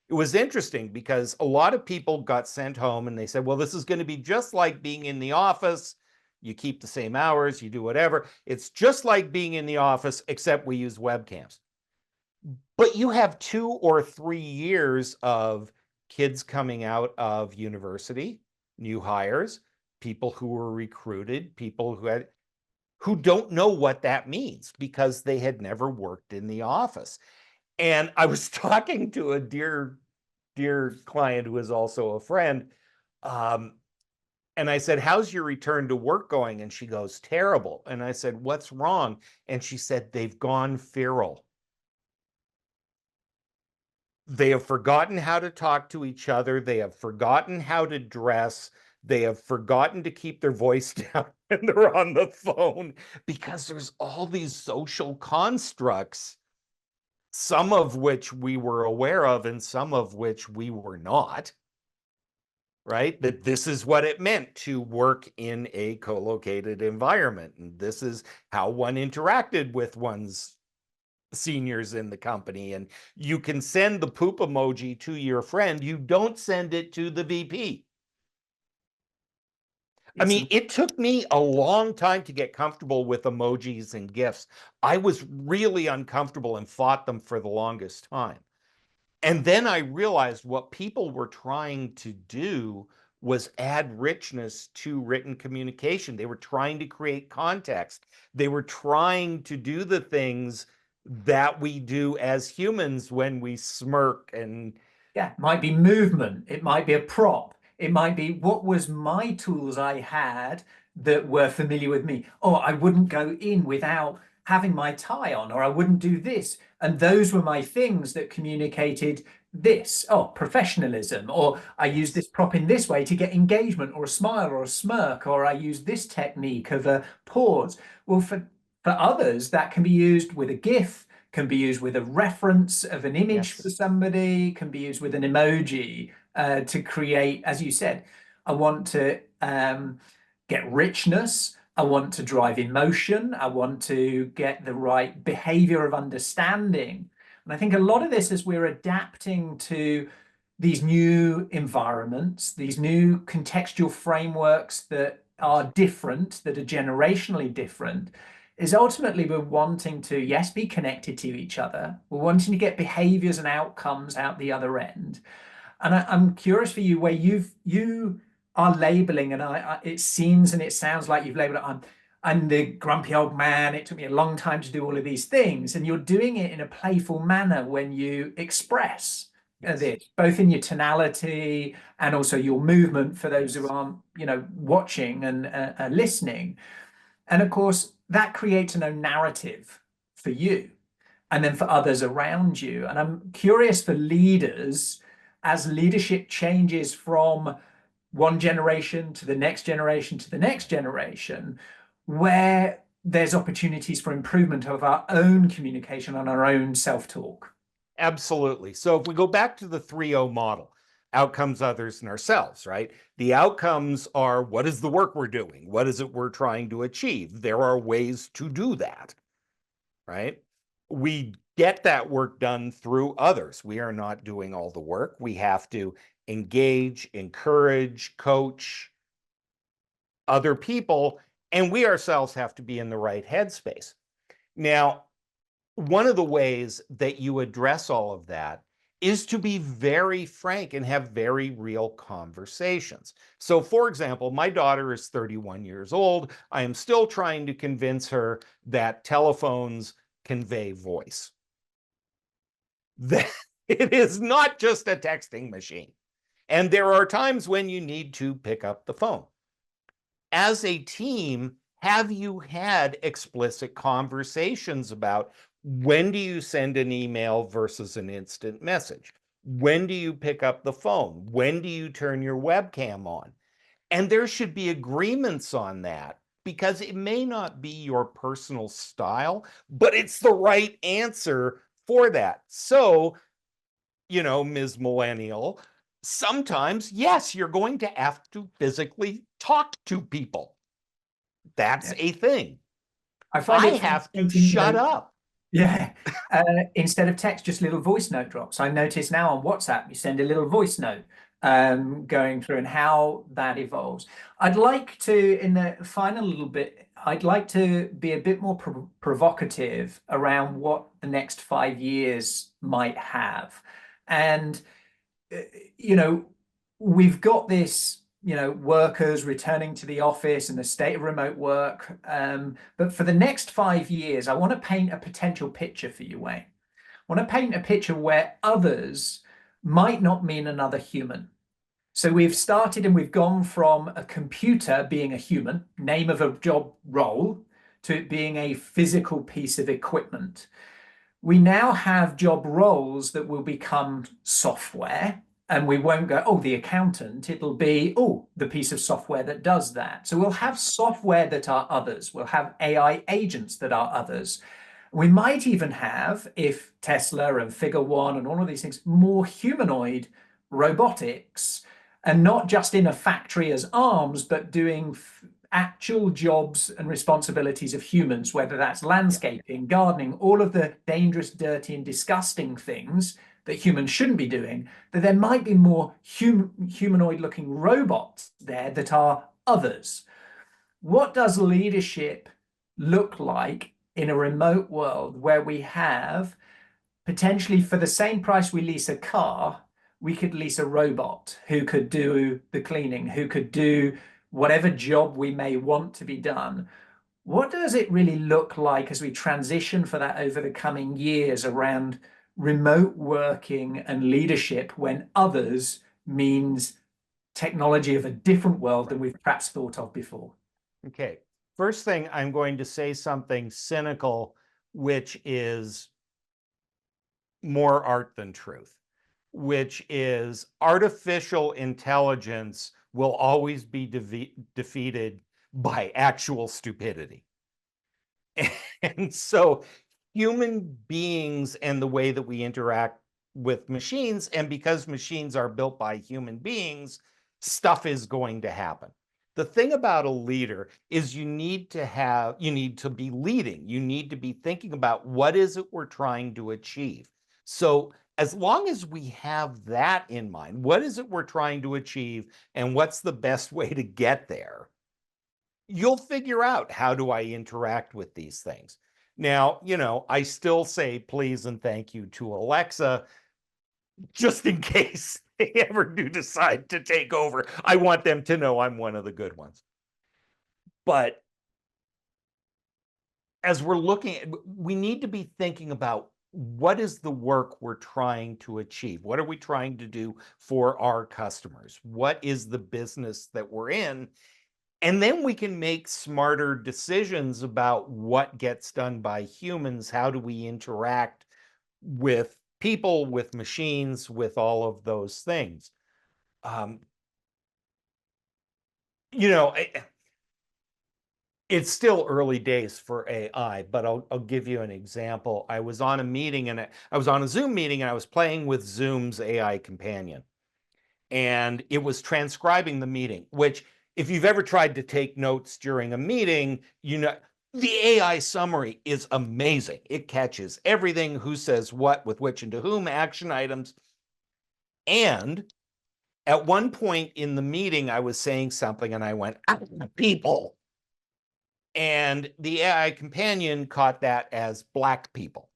it was interesting because a lot of people got sent home and they said, well, this is going to be just like being in the office. You keep the same hours, you do whatever. It's just like being in the office, except we use webcams. But you have 2 or 3 years of kids coming out of university, new hires, people who were recruited, people who don't know what that means because they had never worked in the office. And I was talking to a dear client who is also a friend. And I said, how's your return to work going? And she goes, terrible. And I said, what's wrong? And she said, they've gone feral. They have forgotten how to talk to each other. They have forgotten how to dress. They have forgotten to keep their voice down when they're on the phone because there's all these social constructs, some of which we were aware of and some of which we were not, right? That this is what it meant to work in a co-located environment. And this is how one interacted with one's seniors in the company. And you can send the poop emoji to your friend. You don't send it to the VP. I mean, it took me a long time to get comfortable with emojis and GIFs. I was really uncomfortable and fought them for the longest time. And then I realized what people were trying to do was add richness to written communication. They were trying to create context. They were trying to do the things that we do as humans when we smirk and it might be movement, it might be a prop, it might be what was my tools I had that were familiar with me. Oh, I wouldn't go in without having my tie on, or I wouldn't do this. And those were my things that communicated this. Oh, professionalism, or I use this prop in this way to get engagement or a smile or a smirk, or I use this technique of a pause. Well, for others, that can be used with a GIF, can be used with a reference of an image for somebody, can be used with an emoji to create, as you said, I want to get richness, I want to drive emotion, I want to get the right behavior of understanding. And I think a lot of this, as we're adapting to these new environments, these new contextual frameworks that are different, that are generationally different, is ultimately we're wanting to, yes, be connected to each other. We're wanting to get behaviors and outcomes out the other end. And I'm curious for you, where you our labeling, and it seems and it sounds like you've labeled it. I'm the grumpy old man. It took me a long time to do all of these things, and you're doing it in a playful manner when you express this, both in your tonality and also your movement for those who aren't, watching and listening. And of course, that creates a narrative for you and then for others around you. And I'm curious for leaders, as leadership changes from one generation to the next generation to the next generation, where there's opportunities for improvement of our own communication and our own self-talk. Absolutely. So if we go back to the 3O model, outcomes, others, and ourselves, right? The outcomes are, what is the work we're doing? What is it we're trying to achieve? There are ways to do that, right? We get that work done through others. We are not doing all the work. We have to engage, encourage, coach other people, and we ourselves have to be in the right headspace. Now, one of the ways that you address all of that is to be very frank and have very real conversations. So, for example, my daughter is 31 years old. I am still trying to convince her that telephones convey voice. That it is not just a texting machine. And there are times when you need to pick up the phone. As a team, have you had explicit conversations about when do you send an email versus an instant message? When do you pick up the phone? When do you turn your webcam on? And there should be agreements on that, because it may not be your personal style, but it's the right answer for that. So, Ms. Millennial, sometimes, yes, you're going to have to physically talk to people. That's a thing. I find I it have to fascinating, shut up. Yeah. Instead of text, just little voice note drops. I notice now on WhatsApp, you send a little voice note going through, and how that evolves. I'd like to, in the final little bit, I'd like to be a bit more provocative around what the next 5 years might have. And, we've got this, workers returning to the office and the state of remote work. But for the next 5 years, I want to paint a potential picture for you, Wayne. I want to paint a picture where others might not mean another human. So we've started and we've gone from a computer being a human, name of a job role, to it being a physical piece of equipment. We now have job roles that will become software, and we won't go, oh, the accountant. It'll be, oh, the piece of software that does that. So we'll have software that are others. We'll have AI agents that are others. We might even have, if Tesla and Figure One and all of these things, more humanoid robotics, and not just in a factory as arms, but doing actual jobs and responsibilities of humans, whether that's landscaping, gardening, all of the dangerous, dirty, and disgusting things that humans shouldn't be doing, that there might be more humanoid-looking robots there that are others. What does leadership look like in a remote world where we have, potentially for the same price we lease a car, we could lease a robot who could do the cleaning, who could do whatever job we may want to be done? What does it really look like as we transition for that over the coming years around remote working and leadership, when others means technology of a different world than we've perhaps thought of before? Okay. First thing, I'm going to say something cynical, which is more art than truth, which is artificial intelligence will always be defeated by actual stupidity. And so human beings and the way that we interact with machines, and because machines are built by human beings, stuff is going to happen. The thing about a leader is you need to be leading. You need to be thinking about what is it we're trying to achieve. So as long as we have that in mind, what is it we're trying to achieve and what's the best way to get there, you'll figure out, how do I interact with these things? Now, I still say please and thank you to Alexa, just in case they ever do decide to take over. I want them to know I'm one of the good ones. But as we're looking at, we need to be thinking about what is the work we're trying to achieve? What are we trying to do for our customers? What is the business that we're in? And then we can make smarter decisions about what gets done by humans. How do we interact with people, with machines, with all of those things? Um, you know, it's still early days for AI, but I'll give you an example. I was on a meeting and I was on a Zoom meeting and I was playing with Zoom's AI companion. And it was transcribing the meeting, which if you've ever tried to take notes during a meeting, you know, the AI summary is amazing. It catches everything, who says what, with which and to whom, action items. And at one point in the meeting, I was saying something and I went, people. And the AI companion caught that as black people.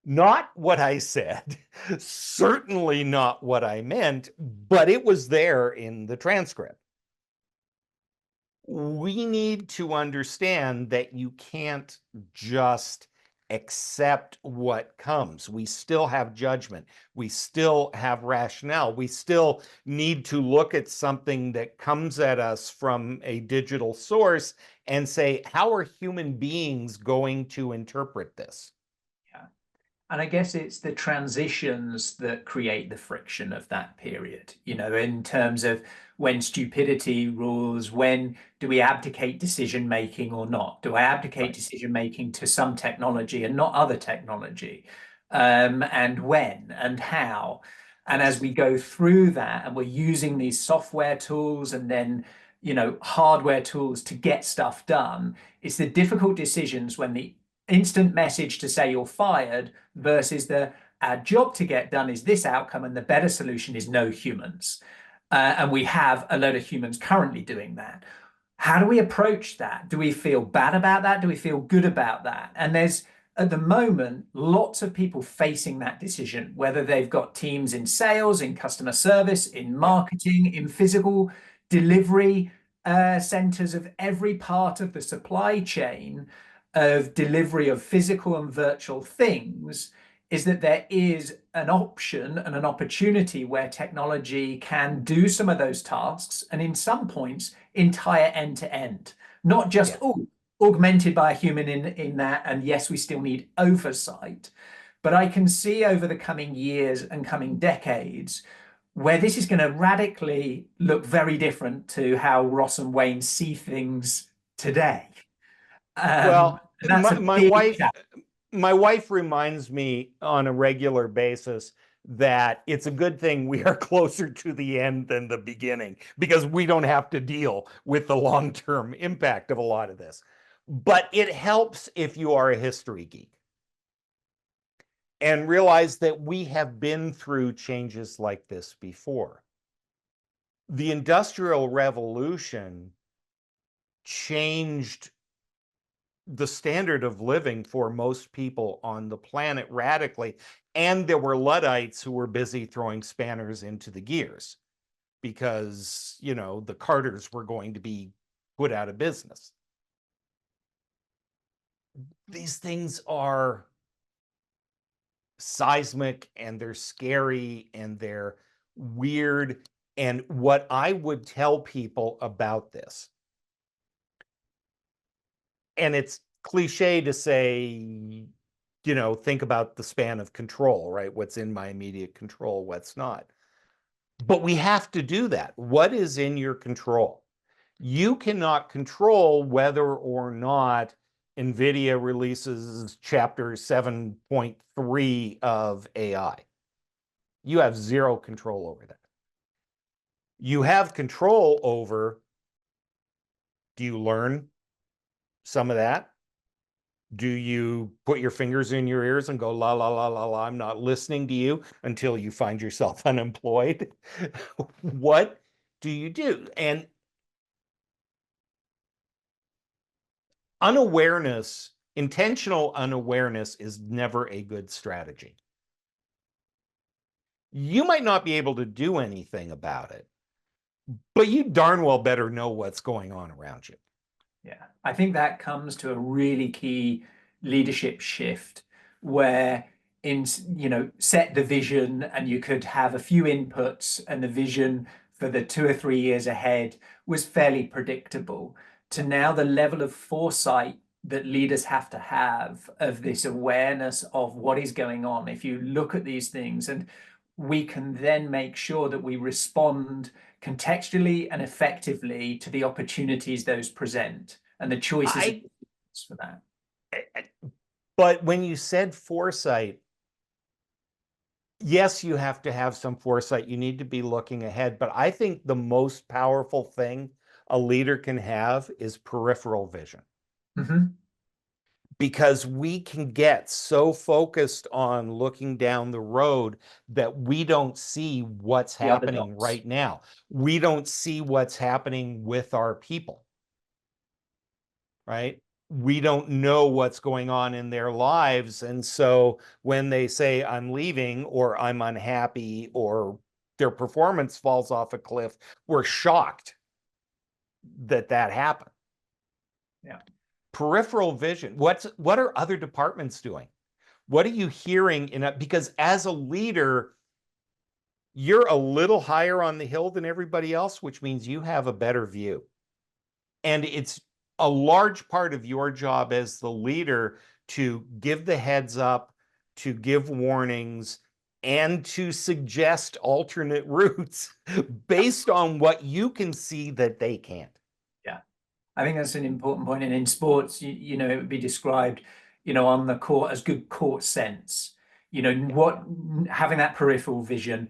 Not what I said, certainly not what I meant, but it was there in the transcript. We need to understand that you can't just accept what comes. We still have judgment. We still have rationale. We still need to look at something that comes at us from a digital source and say, how are human beings going to interpret this? And I guess it's the transitions that create the friction of that period, you know, in terms of when stupidity rules, when do we abdicate decision making or not? Do I abdicate decision making to some technology and not other technology? And when and how? And as we go through that and we're using these software tools and then, you know, hardware tools to get stuff done, it's the difficult decisions when the instant message to say you're fired versus the our job to get done is this outcome and the better solution is no humans. And we have a load of humans currently doing that. How do we approach that? Do we feel bad about that? Do we feel good about that? And there's, at the moment, lots of people facing that decision, whether they've got teams in sales, in customer service, in marketing, in physical delivery centers of every part of the supply chain of delivery of physical and virtual things, is that there is an option and an opportunity where technology can do some of those tasks, and in some points, entire end to end, not just augmented by a human in that. And yes, we still need oversight, but I can see over the coming years and coming decades where this is going to radically look very different to how Ross and Wayne see things today. Well, That's a my big wife, challenge. my wife reminds me on a regular basis that it's a good thing we are closer to the end than the beginning, because we don't have to deal with the long-term impact of a lot of this. But it helps if you are a history geek and realize that we have been through changes like this before. The Industrial Revolution changed the standard of living for most people on the planet radically. And there were Luddites who were busy throwing spanners into the gears because, you know, the Carters were going to be put out of business. These things are seismic and they're scary and they're weird. And what I would tell people about this, and it's cliche to say, you know, think about the span of control, right? What's in my immediate control, what's not. But we have to do that. What is in your control? You cannot control whether or not NVIDIA releases chapter 7.3 of AI. You have zero control over that. You have control over, do you learn some of that? Do you put your fingers in your ears and go, la, la, la, la, la, I'm not listening to you until you find yourself unemployed? What do you do? And unawareness Intentional unawareness is never a good strategy. You might not be able to do anything about it, but you darn well better know what's going on around you. Yeah, I think that comes to a really key leadership shift where set the vision and you could have a few inputs and the vision for the 2 or 3 years ahead was fairly predictable to now the level of foresight that leaders have to have of this awareness of what is going on. If you look at these things, and we can then make sure that we respond contextually and effectively to the opportunities those present and the choices for that. But when you said foresight, yes, you have to have some foresight. You need to be looking ahead. But I think the most powerful thing a leader can have is peripheral vision. Mm-hmm. Because we can get so focused on looking down the road that we don't see what's happening right now. We don't see what's happening with our people, right? We don't know what's going on in their lives. And so when they say, I'm leaving, or I'm unhappy, or their performance falls off a cliff, we're shocked that that happened. Yeah. Peripheral vision. What are other departments doing? What are you hearing because as a leader, you're a little higher on the hill than everybody else, which means you have a better view. And it's a large part of your job as the leader to give the heads up, to give warnings, and to suggest alternate routes based on what you can see that they can't. Yeah, I think that's an important point. And in sports, it would be described, on the court as good court sense. Having that peripheral vision,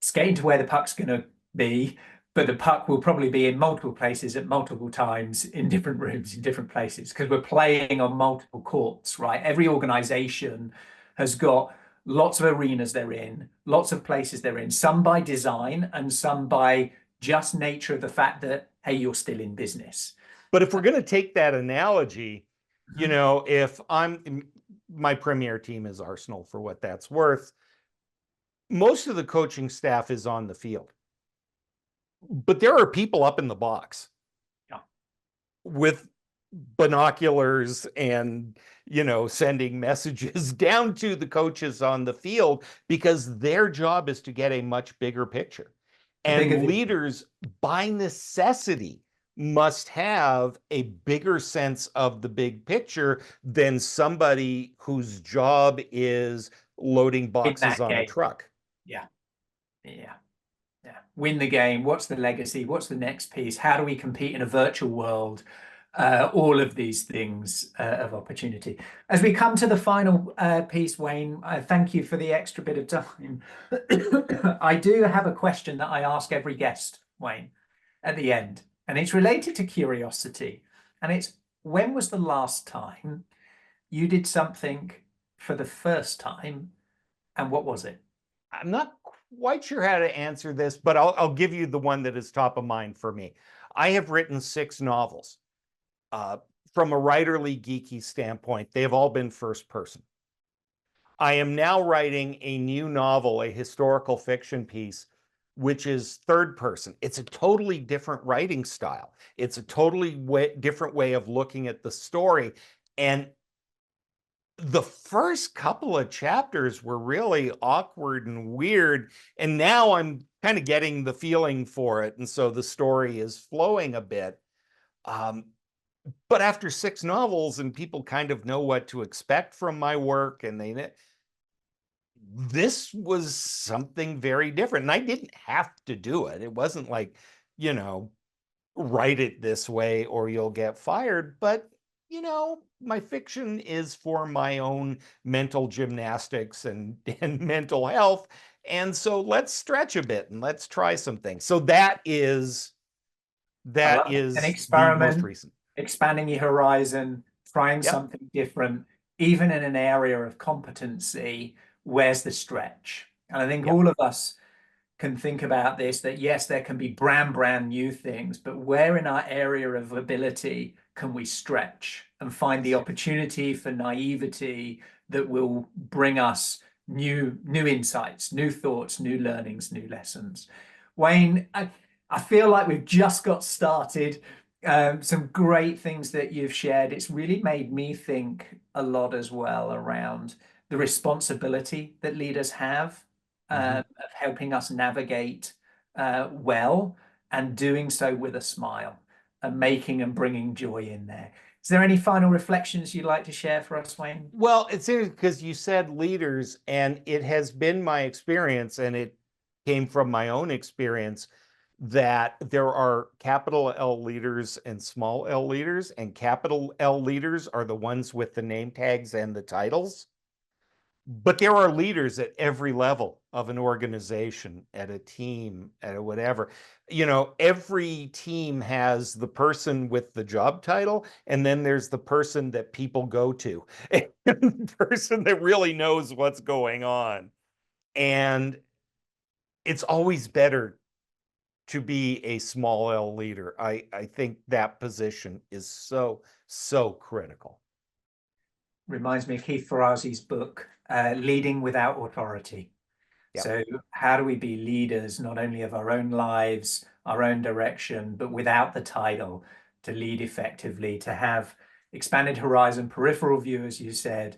skating to where the puck's going to be, but the puck will probably be in multiple places at multiple times in different rooms, in different places, because we're playing on multiple courts, right? Every organization has got lots of arenas they're in, lots of places they're in, some by design and some by just nature of the fact that, hey, you're still in business. But if we're going to take that analogy, if my premier team is Arsenal, for what that's worth, most of the coaching staff is on the field. But there are people up in the box with binoculars and, sending messages down to the coaches on the field because their job is to get a much bigger picture. And leaders, by necessity, must have a bigger sense of the big picture than somebody whose job is loading boxes on a truck. Yeah. Win the game. What's the legacy? What's the next piece? How do we compete in a virtual world? All of these things of opportunity. As we come to the final piece, Wayne, thank you for the extra bit of time. I do have a question that I ask every guest, Wayne, at the end, and it's related to curiosity. And it's, when was the last time you did something for the first time, and what was it? I'm not quite sure how to answer this, but I'll give you the one that is top of mind for me. I have written 6 novels. From a writerly geeky standpoint, they have all been first person. I am now writing a new novel, a historical fiction piece, which is third person. It's a totally different writing style. It's a totally different way of looking at the story. And the first couple of chapters were really awkward and weird. And now I'm kind of getting the feeling for it. And so the story is flowing a bit. But after 6 novels and people kind of know what to expect from my work, and this was something very different. And I didn't have to do it. It wasn't like, write it this way or you'll get fired. But, my fiction is for my own mental gymnastics and mental health. And so let's stretch a bit and let's try some things. So that is an experiment, the most recent. Expanding your horizon, trying something different, even in an area of competency. Where's the stretch? And I think all of us can think about this, that yes, there can be brand new things, but where in our area of ability can we stretch and find the opportunity for naivety that will bring us new insights, new thoughts, new learnings, new lessons. Wayne, I feel like we've just got started. Some great things that you've shared. It's really made me think a lot as well around the responsibility that leaders have of helping us navigate well, and doing so with a smile and making and bringing joy in there. Is there any final reflections you'd like to share for us, Wayne? Well, it's interesting because you said leaders, and it has been my experience, and it came from my own experience, that there are capital L leaders and small L leaders, and capital L leaders are the ones with the name tags and the titles. But there are leaders at every level of an organization, at a team, at a whatever. You know, every team has the person with the job title, and then there's the person that people go to, and the person that really knows what's going on. And it's always better to be a small L leader. I think that position is so critical. Reminds me of Keith Ferrazzi's book, Leading Without Authority. Yep. So how do we be leaders, not only of our own lives, our own direction, but without the title, to lead effectively, to have expanded horizon, peripheral view, as you said,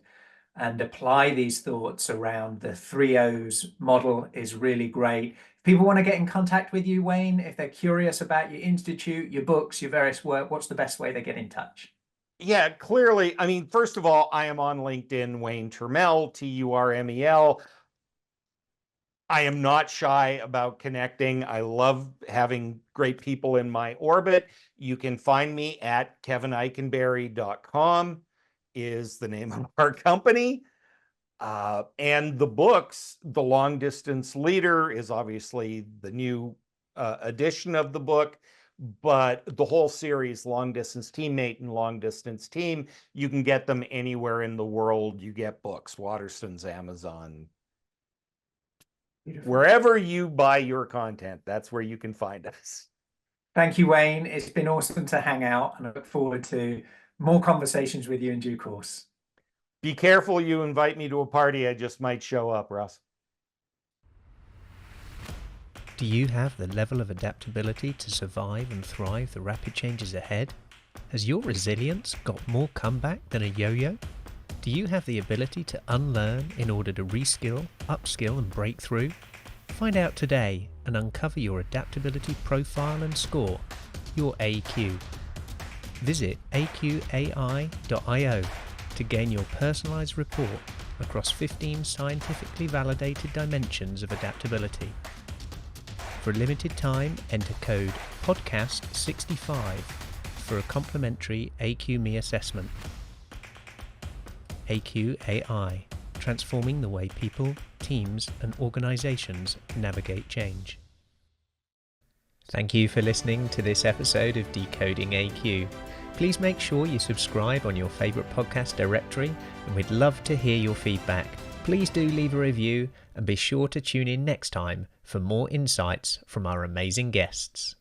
and apply these thoughts around the 3 O's model is really great. If people want to get in contact with you, Wayne, if they're curious about your institute, your books, your various work, what's the best way they get in touch? Yeah, clearly. I mean, first of all, I am on LinkedIn, Wayne Turmel, Turmel. I am not shy about connecting. I love having great people in my orbit. You can find me at kevinikenberry.com is the name of our company. And the books, The Long Distance Leader is obviously the new edition of the book, but the whole series, Long Distance Teammate and Long Distance Team, you can get them anywhere in the world you get books, Waterston's, Amazon. Beautiful. Wherever you buy your content, that's where you can find us. Thank you, Wayne. It's been awesome to hang out, and I look forward to more conversations with you in due course. Be careful you invite me to a party. I just might show up, Russ. Do you have the level of adaptability to survive and thrive the rapid changes ahead? Has your resilience got more comeback than a yo-yo? Do you have the ability to unlearn in order to reskill, upskill and break through? Find out today and uncover your adaptability profile and score, your AQ. Visit AQai.io to gain your personalized report across 15 scientifically validated dimensions of adaptability. For a limited time, enter code PODCAST65 for a complimentary AQME assessment. AQai, transforming the way people, teams, and organizations navigate change. Thank you for listening to this episode of Decoding AQ. Please make sure you subscribe on your favorite podcast directory, and we'd love to hear your feedback. Please do leave a review, and be sure to tune in next time for more insights from our amazing guests.